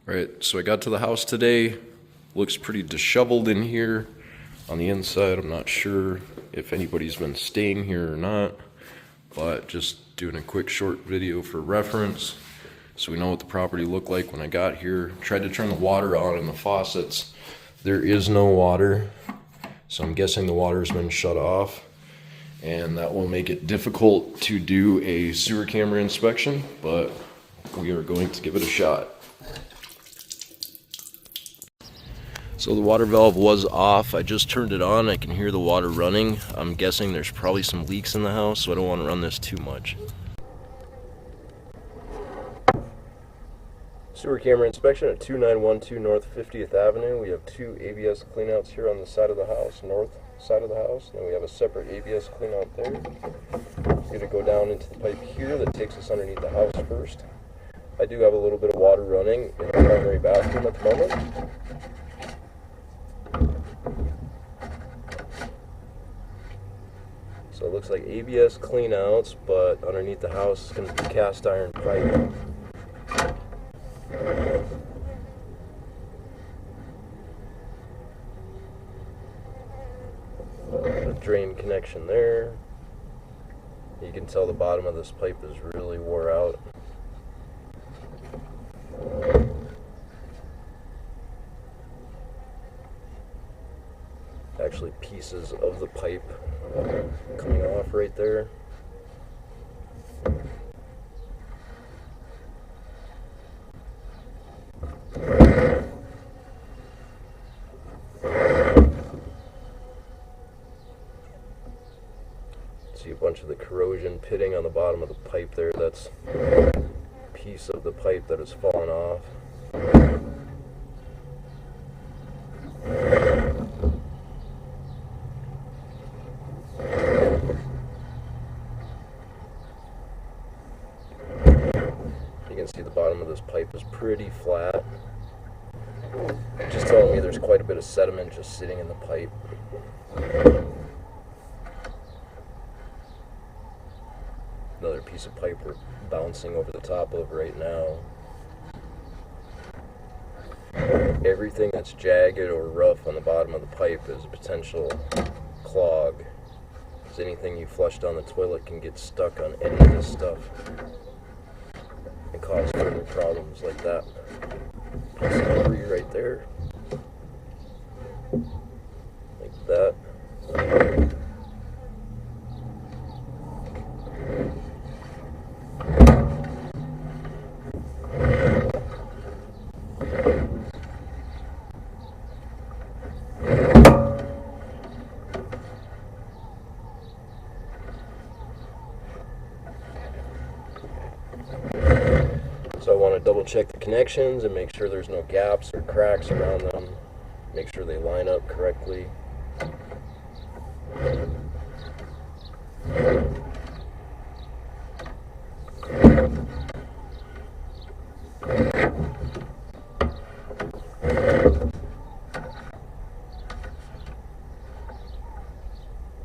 Right, so I got to the house today. Looks pretty disheveled in here. On the inside, I'm not sure if anybody's been staying here or not, but just doing a quick short video for reference so we know what the property looked like when I got here. Tried to turn the water on in the faucets. There is no water, so I'm guessing the water's been shut off, and that will make it difficult to do a sewer camera inspection, but we are going to give it a shot. So the water valve was off. I just turned it on. I can hear the water running. I'm guessing there's probably some leaks in the house, so I don't want to run this too much. Sewer camera inspection at 2912 North 50th Avenue. We have two ABS cleanouts here on the side of the house, north side of the house. Then we have a separate ABS cleanout there. We're going to go down into the pipe here that takes us underneath the house first. I do have a little bit of water running in the primary bathroom at the moment. So it looks like ABS cleanouts, but underneath the house is going to be cast iron pipe. A drain connection there. You can tell the bottom of this pipe is really wore out. Actually, pieces of the pipe coming off right there. See a bunch of the corrosion pitting on the bottom of the pipe there. That's a piece of the pipe that has fallen off. See the bottom of this pipe is pretty flat. Just telling me there's quite a bit of sediment just sitting in the pipe. Another piece of pipe we're bouncing over the top of right now. Everything that's jagged or rough on the bottom of the pipe is a potential clog. Because anything you flush down the toilet can get stuck on any of this stuff and cause further problems like that. Debris right there, like that. So I want to double check the connections and make sure there's no gaps or cracks around them. Make sure they line up correctly.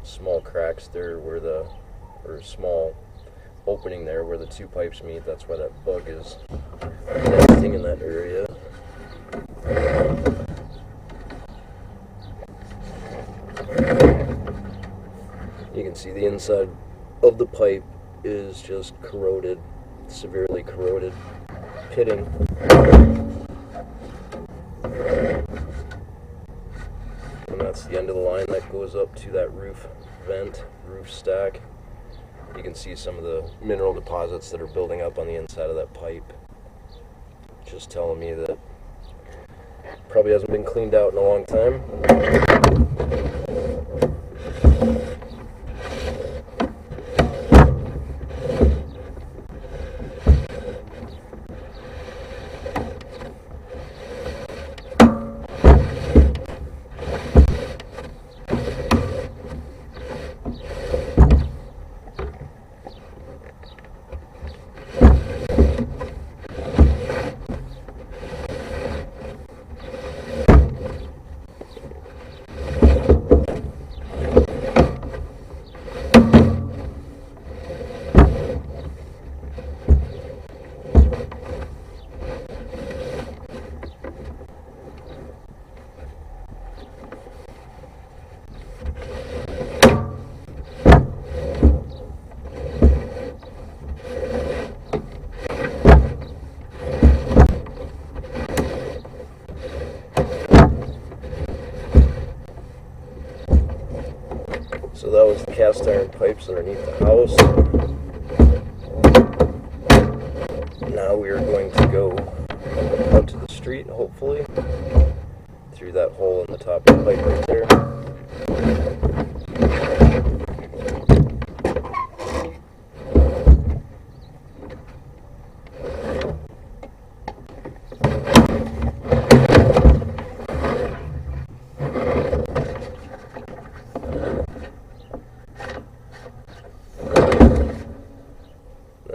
Small cracks there where the, or small opening there where the two pipes meet. That's why that bug is nesting in that area. You can see the inside of the pipe is just corroded, severely corroded, pitting. And that's the end of the line that goes up to that roof vent, roof stack. You can see some of the mineral deposits that are building up on the inside of that pipe. Just telling me that probably hasn't been cleaned out in a long time. that was the cast iron pipes underneath the house. Now we are going to go out to the street, hopefully, through that hole in the top of the pipe right there.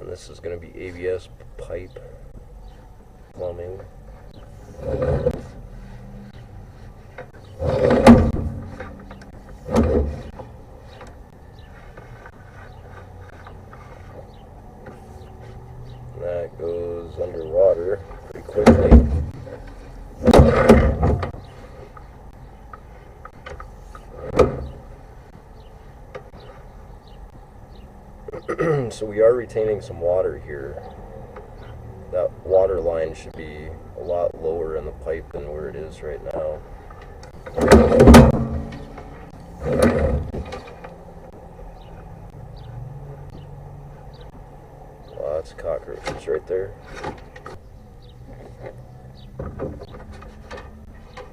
This is going to be ABS pipe plumbing. That goes underwater pretty quickly. So we are retaining some water here. That water line should be a lot lower in the pipe than where it is right now. Lots of cockroaches right there.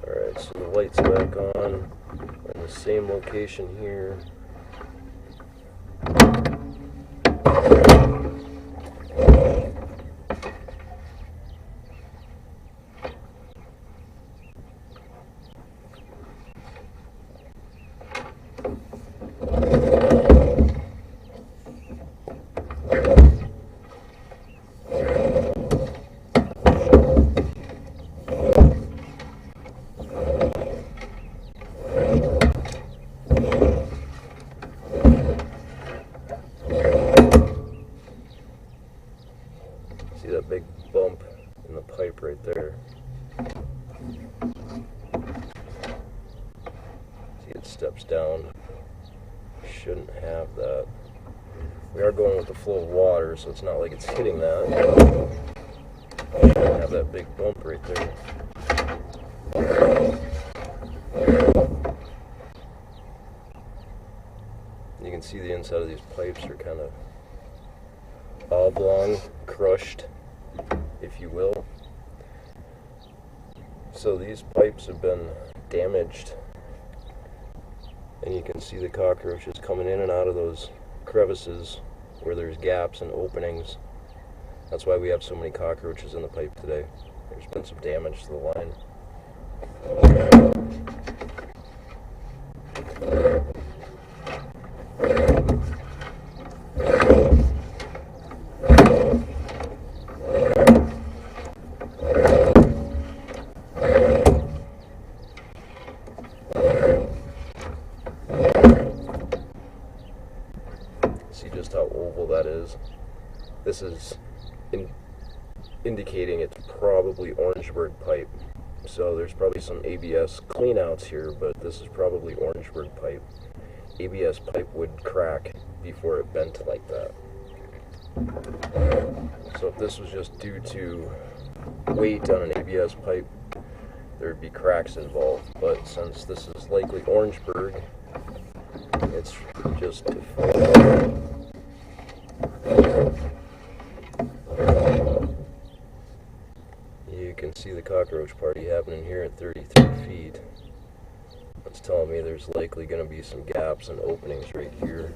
Alright, so the light's back on. We're in the same location here. See that big bump in the pipe right there? See, it steps down. Shouldn't have that. We are going with the flow of water, so it's not like it's hitting that. Shouldn't have that big bump right there. You can see the inside of these pipes are kind of oblong, crushed, if you will. So these pipes have been damaged, and you can see the cockroaches coming in and out of those crevices where there's gaps and openings. That's why we have so many cockroaches in the pipe today. There's been some damage to the line. See just how oval that is. This is indicating it's probably Orangeburg pipe. So there's probably some ABS cleanouts here, but this is probably Orangeburg pipe. ABS pipe would crack before it bent like that. So if this was just due to weight on an ABS pipe, there would be cracks involved. But since this is likely Orangeburg, it's just deformed. You can see the cockroach party happening here at 33 feet. That's telling me there's likely going to be some gaps and openings right here.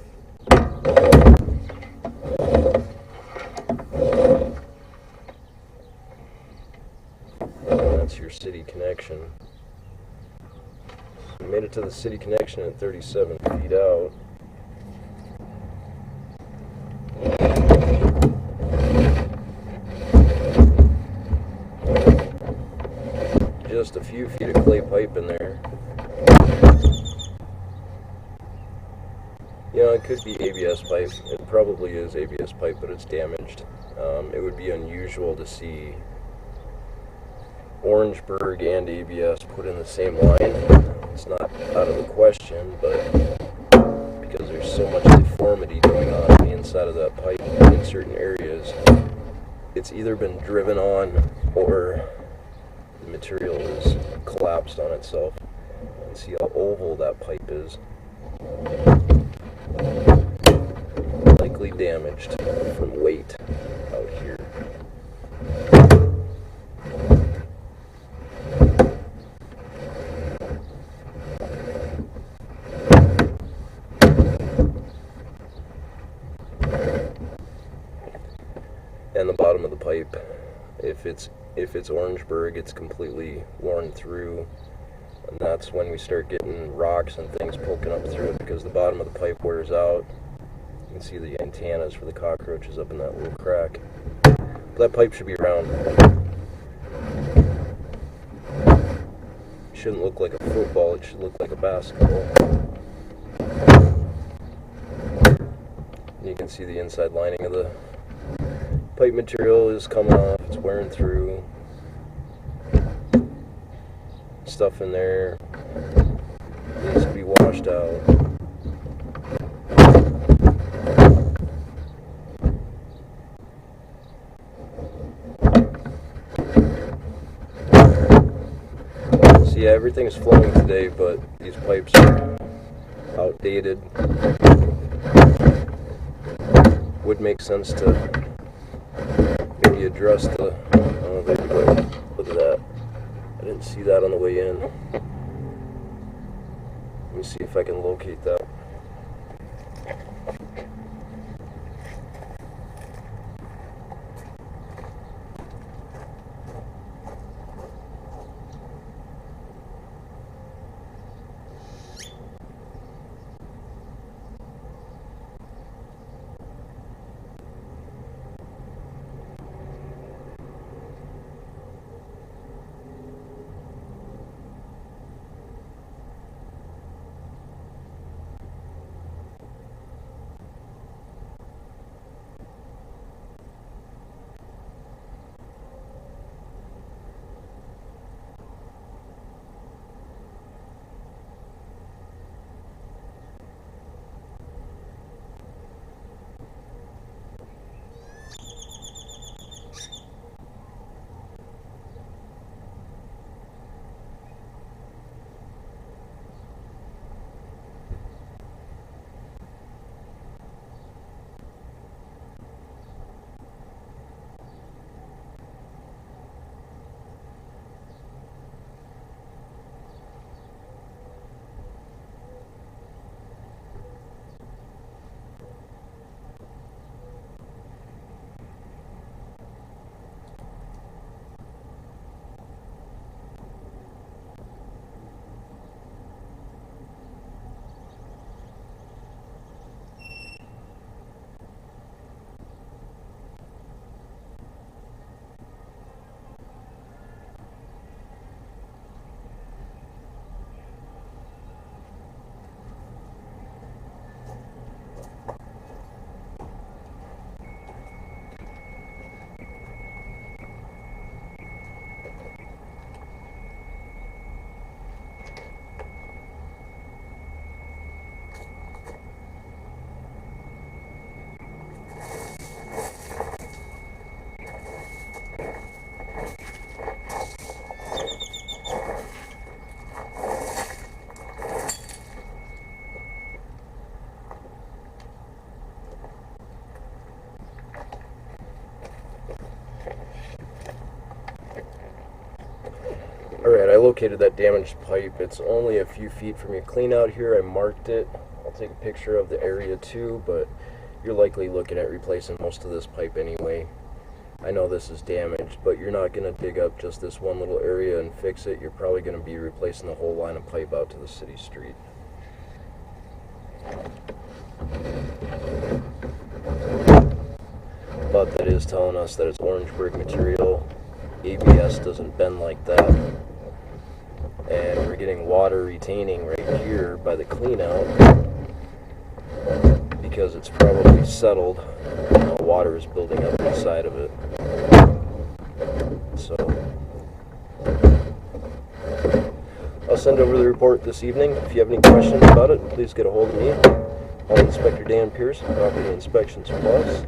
And that's your city connection. We made it to the city connection at 37 feet out. Just a few feet of clay pipe in there. You know, it could be ABS pipe. It probably is ABS pipe, but it's damaged. It would be unusual to see Orangeburg and ABS put in the same line. It's not out of the question, but because there's so much deformity going on the inside of that pipe in certain areas, it's either been driven on or the material is collapsed on itself. You can see how oval that pipe is. Likely damaged from weight out here. And the bottom of the pipe, if it's Orangeburg, it's completely worn through, and that's when we start getting rocks and things poking up through it, because the bottom of the pipe wears out. You can see the antennas for the cockroaches up in that little crack. That pipe should be round. It shouldn't look like a football, it should look like a basketball. You can see the inside lining of the pipe material is coming off, it's wearing through. Stuff in there needs to be washed out. So yeah, everything is flowing today, but these pipes are outdated. Would make sense to maybe address the, oh, there we go. Look at that. I didn't see that on the way in. Let me see if I can locate that. Alright, I located that damaged pipe. It's only a few feet from your cleanout here. I marked it. I'll take a picture of the area too, but you're likely looking at replacing most of this pipe anyway. I know this is damaged, but you're not going to dig up just this one little area and fix it. You're probably going to be replacing the whole line of pipe out to the city street. But that is telling us that it's Orangeburg material. ABS doesn't bend like that. And we're getting water retaining right here by the cleanout because it's probably settled. Water is building up inside of it. So I'll send over the report this evening. If you have any questions about it, please get a hold of me. I'm Inspector Dan Pierce, Property Inspections Plus.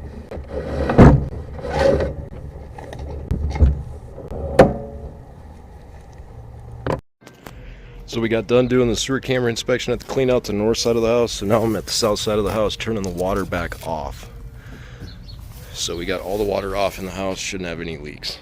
So we got done doing the sewer camera inspection at the clean out the north side of the house. So now I'm at the south side of the house turning the water back off. So we got all the water off in the house, shouldn't have any leaks.